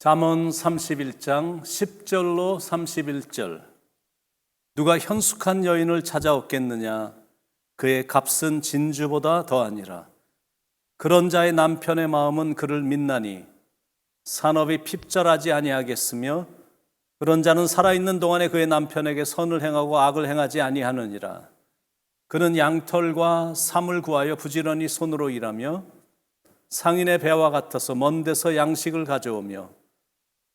잠언 31장 10절로 31절. 누가 현숙한 여인을 찾아오겠느냐? 그의 값은 진주보다 더하니라. 그런 자의 남편의 마음은 그를 믿나니 산업이 핍절하지 아니하겠으며, 그런 자는 살아있는 동안에 그의 남편에게 선을 행하고 악을 행하지 아니하느니라. 그는 양털과 삼을 구하여 부지런히 손으로 일하며 상인의 배와 같아서 먼 데서 양식을 가져오며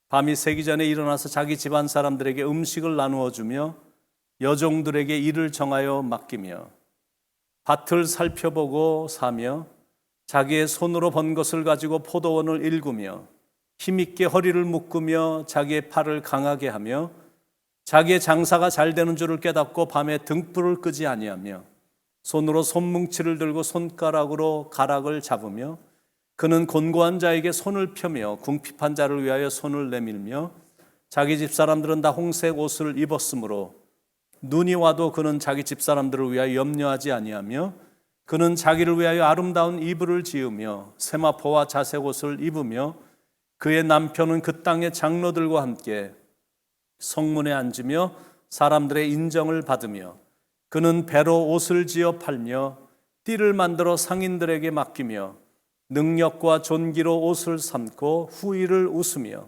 밤이 새기 전에 일어나서 자기 집안 사람들에게 음식을 나누어 주며 여종들에게 일을 정하여 맡기며 밭을 살펴보고 사며 자기의 손으로 번 것을 가지고 포도원을 일구며 힘있게 허리를 묶으며 자기의 팔을 강하게 하며 자기의 장사가 잘 되는 줄을 깨닫고 밤에 등불을 끄지 아니하며 손으로 손뭉치를 들고 손가락으로 가락을 잡으며 그는 곤고한 자에게 손을 펴며 궁핍한 자를 위하여 손을 내밀며 자기 집 사람들은 다 홍색 옷을 입었으므로 눈이 와도 그는 자기 집 사람들을 위하여 염려하지 아니하며 그는 자기를 위하여 아름다운 이불을 지으며 세마포와 자색 옷을 입으며 그의 남편은 그 땅의 장로들과 함께 성문에 앉으며 사람들의 인정을 받으며 그는 배로 옷을 지어 팔며 띠를 만들어 상인들에게 맡기며 능력과 존귀로 옷을 삼고 후의를 웃으며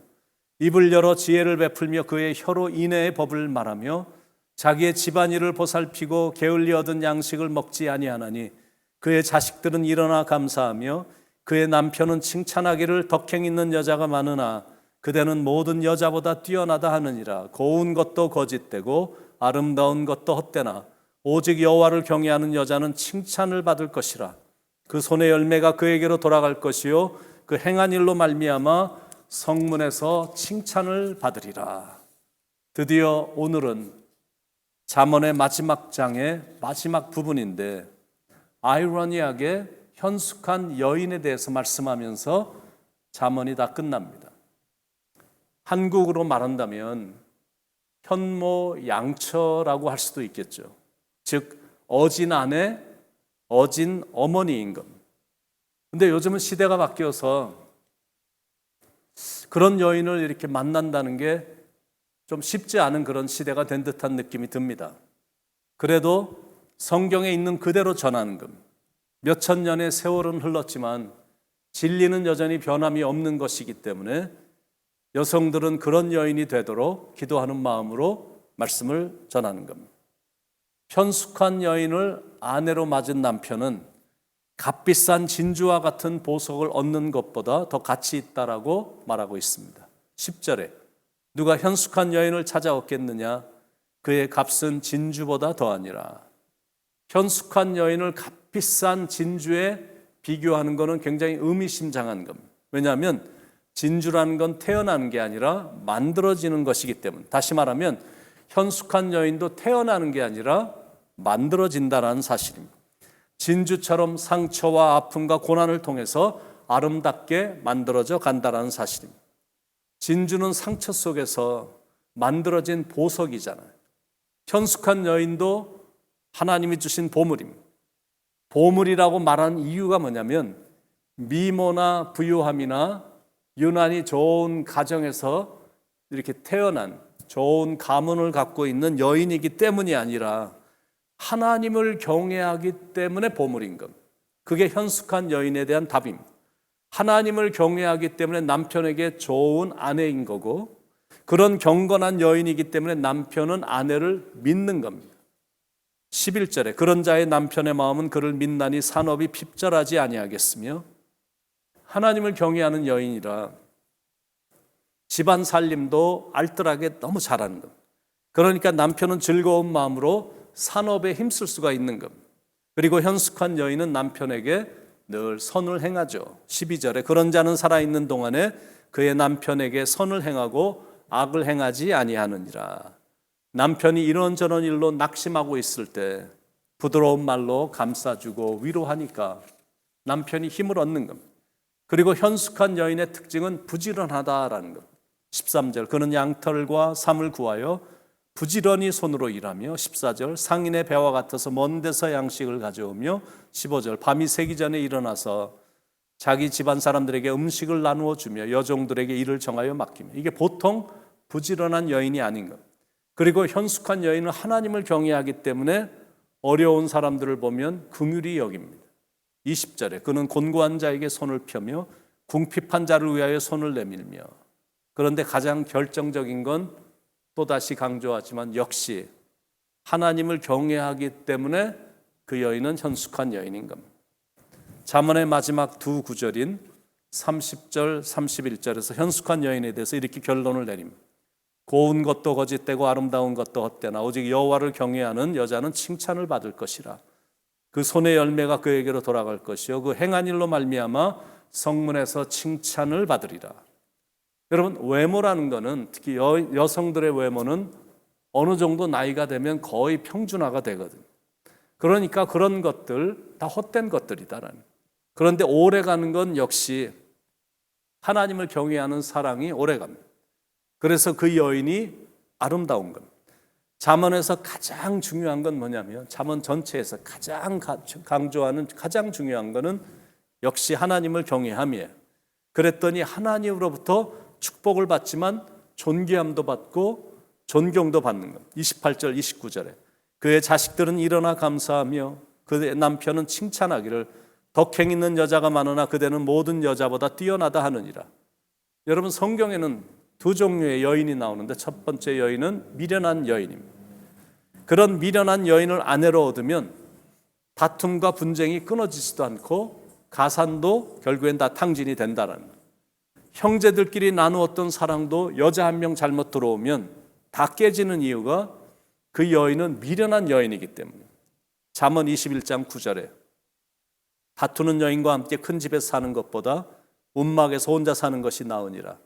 입을 열어 지혜를 베풀며 그의 혀로 인애의 법을 말하며 자기의 집안일을 보살피고 게을리 얻은 양식을 먹지 아니하나니 그의 자식들은 일어나 감사하며 그의 남편은 칭찬하기를 덕행 있는 여자가 많으나 그대는 모든 여자보다 뛰어나다 하느니라. 고운 것도 거짓되고 아름다운 것도 헛되나 오직 여호와를 경외하는 여자는 칭찬을 받을 것이라. 그 손의 열매가 그에게로 돌아갈 것이요 그 행한 일로 말미암아 성문에서 칭찬을 받으리라. 드디어 오늘은 잠언의 마지막 장의 마지막 부분인데 아이러니하게 현숙한 여인에 대해서 말씀하면서 잠언이 다 끝납니다. 한국으로 말한다면 현모양처라고 할 수도 있겠죠. 즉 어진 아내, 어진 어머니인 겁니다. 근데 요즘은 시대가 바뀌어서 그런 여인을 이렇게 만난다는 게 좀 쉽지 않은 그런 시대가 된 듯한 느낌이 듭니다. 그래도 성경에 있는 그대로 전하는 겁니다. 몇천 년의 세월은 흘렀지만 진리는 여전히 변함이 없는 것이기 때문에 여성들은 그런 여인이 되도록 기도하는 마음으로 말씀을 전하는 겁니다. 현숙한 여인을 아내로 맞은 남편은 값비싼 진주와 같은 보석을 얻는 것보다 더 가치 있다라고 말하고 있습니다. 10절에 누가 현숙한 여인을 찾아오겠느냐? 그의 값은 진주보다 더하니라. 현숙한 여인을 값비싼 진주에 비교하는 것은 굉장히 의미심장한 겁니다. 왜냐하면 진주라는 건 태어나는 게 아니라 만들어지는 것이기 때문에, 다시 말하면 현숙한 여인도 태어나는 게 아니라 만들어진다는 사실입니다. 진주처럼 상처와 아픔과 고난을 통해서 아름답게 만들어져 간다는 사실입니다. 진주는 상처 속에서 만들어진 보석이잖아요. 현숙한 여인도 하나님이 주신 보물입니다. 보물이라고 말하는 이유가 뭐냐면 미모나 부유함이나 유난히 좋은 가정에서 이렇게 태어난 좋은 가문을 갖고 있는 여인이기 때문이 아니라 하나님을 경외하기 때문에 보물인 겁니다. 그게 현숙한 여인에 대한 답입니다. 하나님을 경외하기 때문에 남편에게 좋은 아내인 거고, 그런 경건한 여인이기 때문에 남편은 아내를 믿는 겁니다. 11절에 그런 자의 남편의 마음은 그를 믿나니 산업이 핍절하지 아니하겠으며, 하나님을 경외하는 여인이라 집안 살림도 알뜰하게 너무 잘하는 겁니다. 그러니까 남편은 즐거운 마음으로 산업에 힘쓸 수가 있는 겁니다. 그리고 현숙한 여인은 남편에게 늘 선을 행하죠. 12절에 그런 자는 살아있는 동안에 그의 남편에게 선을 행하고 악을 행하지 아니하느니라. 남편이 이런저런 일로 낙심하고 있을 때 부드러운 말로 감싸주고 위로하니까 남편이 힘을 얻는 겁니다. 그리고 현숙한 여인의 특징은 부지런하다라는 겁니다. 13절 그는 양털과 삼을 구하여 부지런히 손으로 일하며, 14절 상인의 배와 같아서 먼 데서 양식을 가져오며, 15절 밤이 새기 전에 일어나서 자기 집안 사람들에게 음식을 나누어 주며 여종들에게 일을 정하여 맡기며, 이게 보통 부지런한 여인이 아닌 것. 그리고 현숙한 여인은 하나님을 경외하기 때문에 어려운 사람들을 보면 긍휼히 여깁니다. 20절에 그는 곤고한 자에게 손을 펴며 궁핍한 자를 위하여 손을 내밀며. 그런데 가장 결정적인 건 또다시 강조하지만 역시 하나님을 경외하기 때문에 그 여인은 현숙한 여인인 겁니다. 잠언의 마지막 두 구절인 30절, 31절에서 현숙한 여인에 대해서 이렇게 결론을 내립니다. 고운 것도 거짓되고 아름다운 것도 헛되나 오직 여호와를 경외하는 여자는 칭찬을 받을 것이라. 그 손의 열매가 그에게로 돌아갈 것이요 그 행한 일로 말미암아 성문에서 칭찬을 받으리라. 여러분, 외모라는 거는, 특히 여성들의 외모는 어느 정도 나이가 되면 거의 평준화가 되거든요. 그러니까 그런 것들 다 헛된 것들이다라는. 그런데 오래가는 건 역시 하나님을 경외하는 사랑이 오래갑니다. 그래서 그 여인이 아름다운 겁니다. 잠언에서 가장 중요한 건 뭐냐면, 잠언 전체에서 가장 강조하는 가장 중요한 거는 역시 하나님을 경외함이에요. 그랬더니 하나님으로부터 축복을 받지만 존귀함도 받고 존경도 받는 것. 28절, 29절에 그의 자식들은 일어나 감사하며 그의 남편은 칭찬하기를 덕행 있는 여자가 많으나 그대는 모든 여자보다 뛰어나다 하느니라. 여러분, 성경에는 두 종류의 여인이 나오는데 첫 번째 여인은 미련한 여인입니다. 그런 미련한 여인을 아내로 얻으면 다툼과 분쟁이 끊어지지도 않고 가산도 결국엔 다 탕진이 된다는 거예요. 형제들끼리 나누었던 사랑도 여자 한 명 잘못 들어오면 다 깨지는 이유가 그 여인은 미련한 여인이기 때문에. 잠언 21장 9절에 다투는 여인과 함께 큰 집에 사는 것보다 움막에서 혼자 사는 것이 나으니라.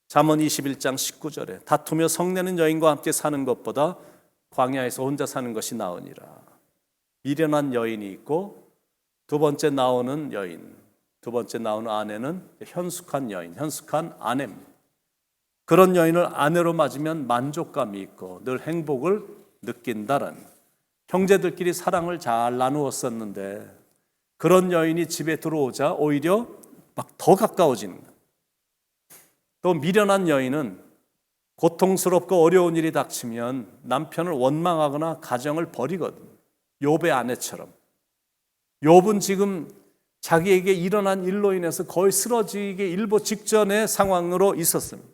잠언 21장 19절에 다투며 성내는 여인과 함께 사는 것보다 광야에서 혼자 사는 것이 나으니라. 미련한 여인이 있고 두 번째 나오는 여인, 두 번째 나오는 아내는 현숙한 여인, 현숙한 아내입니다. 그런 여인을 아내로 맞으면 만족감이 있고 늘 행복을 느낀다는, 형제들끼리 사랑을 잘 나누었었는데 그런 여인이 집에 들어오자 오히려 막 더 가까워지는 거예요. 또 미련한 여인은 고통스럽고 어려운 일이 닥치면 남편을 원망하거나 가정을 버리거든요. 욥의 아내처럼. 욥은 지금 자기에게 일어난 일로 인해서 거의 쓰러지기 일보 직전의 상황으로 있었습니다.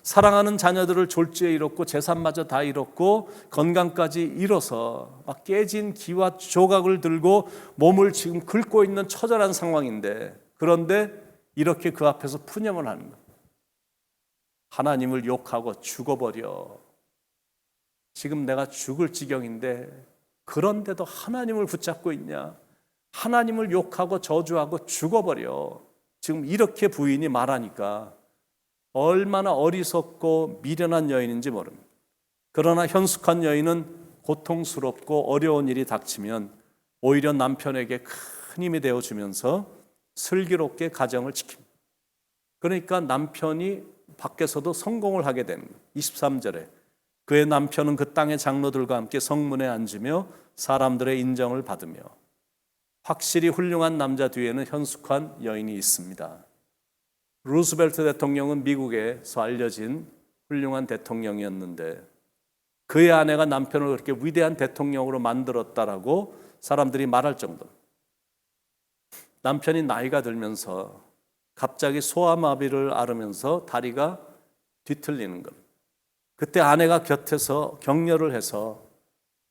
사랑하는 자녀들을 졸지에 잃었고 재산마저 다 잃었고 건강까지 잃어서 막 깨진 기와 조각을 들고 몸을 지금 긁고 있는 처절한 상황인데, 그런데 이렇게 그 앞에서 푸념을 하는 거예요. 하나님을 욕하고 죽어버려. 지금 내가 죽을 지경인데 그런데도 하나님을 붙잡고 있냐? 하나님을 욕하고 저주하고 죽어버려. 지금 이렇게 부인이 말하니까 얼마나 어리석고 미련한 여인인지 모릅니다. 그러나 현숙한 여인은 고통스럽고 어려운 일이 닥치면 오히려 남편에게 큰 힘이 되어주면서 슬기롭게 가정을 지킵니다. 그러니까 남편이 밖에서도 성공을 하게 되는 거예요. 23절에 그의 남편은 그 땅의 장로들과 함께 성문에 앉으며 사람들의 인정을 받으며. 확실히 훌륭한 남자 뒤에는 현숙한 여인이 있습니다. 루스벨트 대통령은 미국에서 알려진 훌륭한 대통령이었는데 그의 아내가 남편을 그렇게 위대한 대통령으로 만들었다라고 사람들이 말할 정도. 남편이 나이가 들면서 갑자기 소아마비를 앓으면서 다리가 뒤틀리는 것. 그때 아내가 곁에서 격려를 해서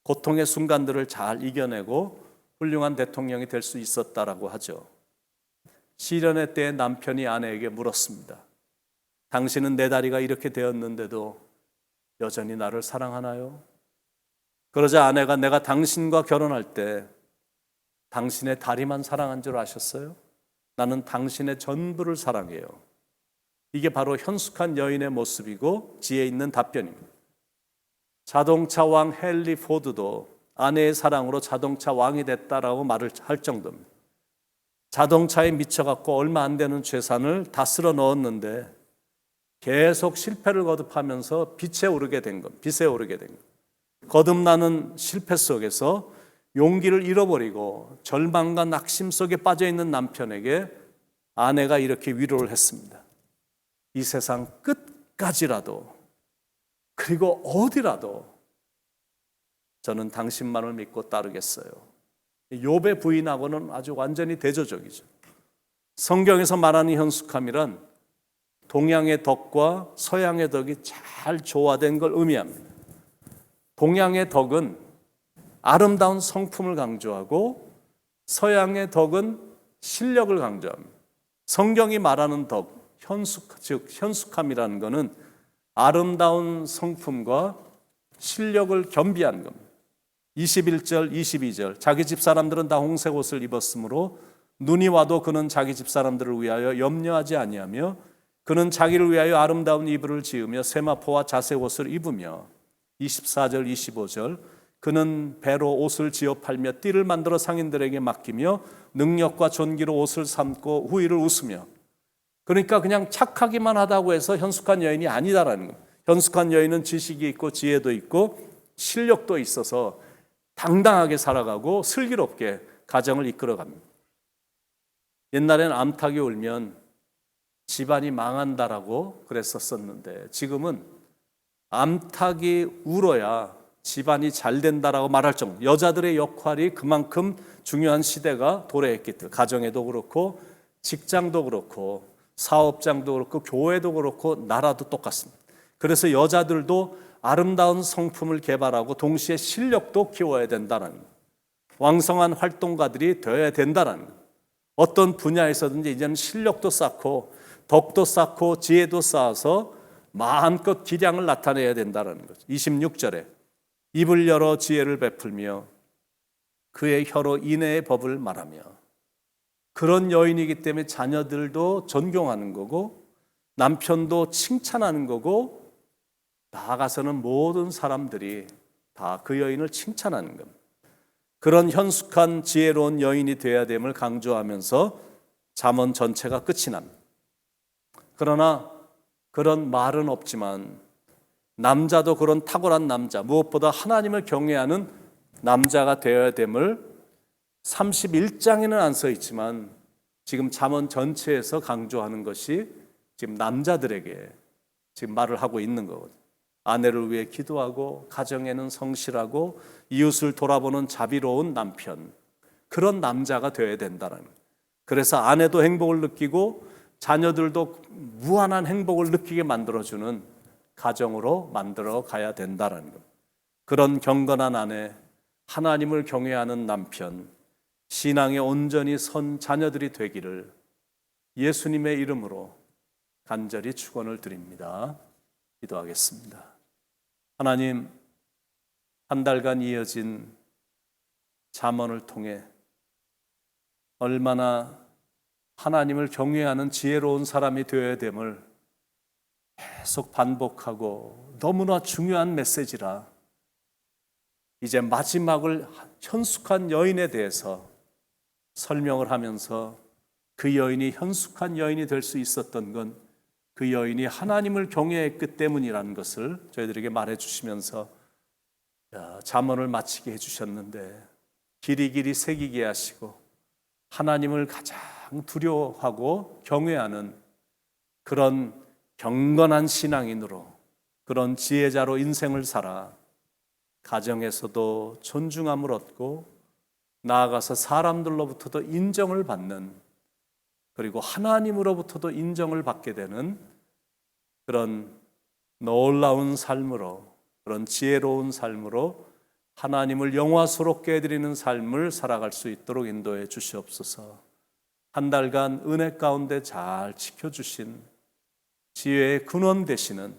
고통의 순간들을 잘 이겨내고 훌륭한 대통령이 될 수 있었다라고 하죠. 시련의 때에 남편이 아내에게 물었습니다. 당신은 내 다리가 이렇게 되었는데도 여전히 나를 사랑하나요? 그러자 아내가 내가 당신과 결혼할 때 당신의 다리만 사랑한 줄 아셨어요? 나는 당신의 전부를 사랑해요. 이게 바로 현숙한 여인의 모습이고 지혜 있는 답변입니다. 자동차 왕 헨리 포드도 아내의 사랑으로 자동차 왕이 됐다라고 말을 할 정도입니다. 자동차에 미쳐갖고 얼마 안 되는 재산을 다 쓸어 넣었는데 계속 실패를 거듭하면서 빚에 오르게 된 것. 거듭나는 실패 속에서 용기를 잃어버리고 절망과 낙심 속에 빠져 있는 남편에게 아내가 이렇게 위로를 했습니다. 이 세상 끝까지라도, 그리고 어디라도 저는 당신만을 믿고 따르겠어요. 욥의 부인하고는 아주 완전히 대조적이죠. 성경에서 말하는 현숙함이란 동양의 덕과 서양의 덕이 잘 조화된 걸 의미합니다. 동양의 덕은 아름다운 성품을 강조하고 서양의 덕은 실력을 강조합니다. 성경이 말하는 덕, 즉 현숙함이라는 것은 아름다운 성품과 실력을 겸비한 겁니다. 21절, 22절 자기 집 사람들은 다 홍색 옷을 입었으므로 눈이 와도 그는 자기 집 사람들을 위하여 염려하지 아니하며 그는 자기를 위하여 아름다운 이불을 지으며 세마포와 자색 옷을 입으며 24절, 25절 그는 배로 옷을 지어 팔며 띠를 만들어 상인들에게 맡기며 능력과 존귀로 옷을 삼고 후일을 웃으며 그러니까 그냥 착하기만 하다고 해서 현숙한 여인이 아니다라는 겁니다. 현숙한 여인은 지식이 있고 지혜도 있고 실력도 있어서 당당하게 살아가고 슬기롭게 가정을 이끌어갑니다. 옛날에는 암탉이 울면 집안이 망한다라고 그랬었는데 지금은 암탉이 울어야 집안이 잘 된다라고 말할 정도, 여자들의 역할이 그만큼 중요한 시대가 도래했기 때문에 가정에도 그렇고 직장도 그렇고 사업장도 그렇고 교회도 그렇고 나라도 똑같습니다. 그래서 여자들도 아름다운 성품을 개발하고 동시에 실력도 키워야 된다는 거예요. 왕성한 활동가들이 되어야 된다는 거예요. 어떤 분야에서든지 이제는 실력도 쌓고 덕도 쌓고 지혜도 쌓아서 마음껏 기량을 나타내야 된다는 거죠. 26절에 입을 열어 지혜를 베풀며 그의 혀로 인애의 법을 말하며, 그런 여인이기 때문에 자녀들도 존경하는 거고 남편도 칭찬하는 거고 나아가서는 모든 사람들이 다 그 여인을 칭찬하는 겁니다. 그런 현숙한 지혜로운 여인이 되어야 됨을 강조하면서 잠언 전체가 끝이 납니다. 그러나 그런 말은 없지만 남자도 그런 탁월한 남자, 무엇보다 하나님을 경외하는 남자가 되어야 됨을 31장에는 안 써 있지만 지금 잠언 전체에서 강조하는 것이 지금 남자들에게 지금 말을 하고 있는 거거든요. 아내를 위해 기도하고 가정에는 성실하고 이웃을 돌아보는 자비로운 남편, 그런 남자가 되어야 된다는 거예요. 그래서 아내도 행복을 느끼고 자녀들도 무한한 행복을 느끼게 만들어주는 가정으로 만들어 가야 된다는 것. 그런 경건한 아내, 하나님을 경외하는 남편, 신앙에 온전히 선 자녀들이 되기를 예수님의 이름으로 간절히 축원을 드립니다. 기도하겠습니다. 하나님, 한 달간 이어진 잠언을 통해 얼마나 하나님을 경외하는 지혜로운 사람이 되어야 됨을 계속 반복하고 너무나 중요한 메시지라 이제 마지막을 현숙한 여인에 대해서 설명을 하면서 그 여인이 현숙한 여인이 될 수 있었던 건 그 여인이 하나님을 경외했기 때문이라는 것을 저희들에게 말해 주시면서 잠언을 마치게 해주셨는데 길이길이 새기게 하시고 하나님을 가장 두려워하고 경외하는 그런 경건한 신앙인으로, 그런 지혜자로 인생을 살아 가정에서도 존중함을 얻고 나아가서 사람들로부터도 인정을 받는, 그리고 하나님으로부터도 인정을 받게 되는 그런 놀라운 삶으로, 그런 지혜로운 삶으로 하나님을 영화스럽게 해드리는 삶을 살아갈 수 있도록 인도해 주시옵소서. 한 달간 은혜 가운데 잘 지켜주신 지혜의 근원 되시는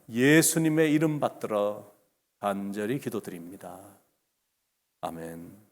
예수님의 이름 받들어 간절히 기도드립니다. 아멘.